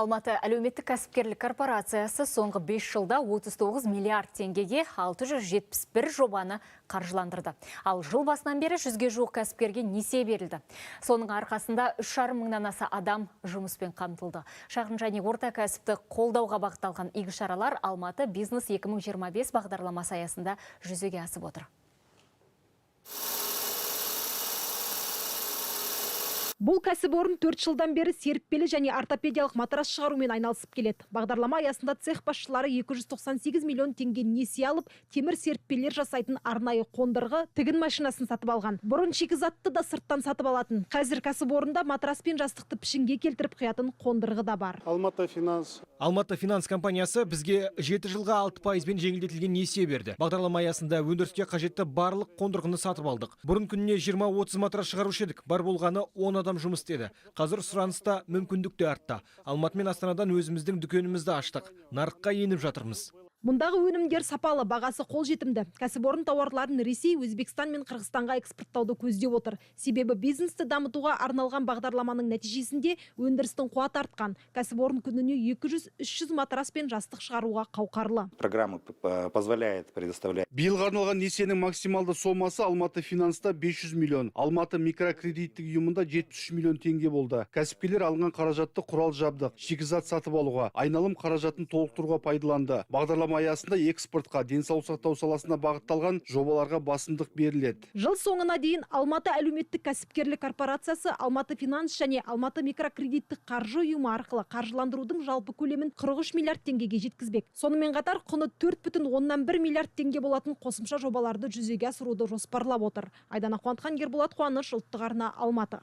Алматы әлеуметтік кәсіпкерлік корпорациясы соңғы 5 жылда 39 миллиард теңгеге 671 жобаны қаржыландырды. Ал жыл басынан бері 100-ге жуық кәсіпкерге несие берілді. Соның арқасында 3,5 мыңнан аса адам жұмыспен қамтылды. Шағын және орта кәсіпті қолдауға бағытталған игі шаралар Алматы бизнес 2025 бағдарламасы аясында жүзеге асып отыр. Бұл кәсіпорын 4 жылдан бері серіппелі және ортопедиялық матрас шығарумен айналысып келеді. Бағдарлама аясында цех басшылары 298 миллион теңге несие алып, темір серіппелер жасайтын арнайы қондырғы, тігін машинасын сатып алған. Бұрын шикізатты да сырттан сатып алатын. Қазір кәсіпорында матрас пен жастықты пішінге келтіріп құятын қондырғы да бар. Алматы финанс компаниясы бізге 7 жылға 6%-бен жеңілдетілген несие берді. Бағдарлама аясында өндіріске қажетті барлық қондырғыны сатып алдық. Бұрын күніне 20-30 матрас шығарушы едік. Бар болғаны 10 адам жұмыс істеді. Қазір сұраныста мүмкіндік те артты. Алматы мен Астанадан өзіміздің дүкенімізді аштық. Нарыққа еніп жатырмыз. Мұндағы өнімдер сапалы, бағасы қолжетімді. Кәсіпорын тауарларын Ресей, Өзбекстан мен Қырғызстанға экспорттауды көздеп отыр. Себебі бизнесті дамытуға арналған бағдарламаның нәтижесінде өндірістің қуаты артқан. Кәсіпорын күніне 200-300 матрас пен жастық шығаруға қауқарлы. Программа позволяет предоставлять. Биылға арналған несиенің максималды сомасы Алматы финанста 500 миллион, Алматы микрокредиттік ұйымында 73 миллион теңге болды. Кәсіпкерлер алынған қаражатты құрал жабдық, шикізат сатып алуға, айналым қаражатын толықтыруға пайдаланды. Бағдарлама аясында экспортқа, денсаулық сақтау саласына бағытталған жобаларға басымдық беріледі. Жыл соңына дейін Алматы әлеуметтік кәсіпкерлік корпорациясы Алматы финанс және Алматы микрокредиттік қаржы ұйымы арқылы қаржыландырудың жалпы көлемін 43 миллиард теңгеге жеткізбек. Сонымен қатар құны 4,1 миллиард теңге болатын қосымша жобаларды жүзеге асыруды жоспарлап отыр. Айдана Қуантхан, Ерболат Қуаныш, ұлттық арна, Алматы.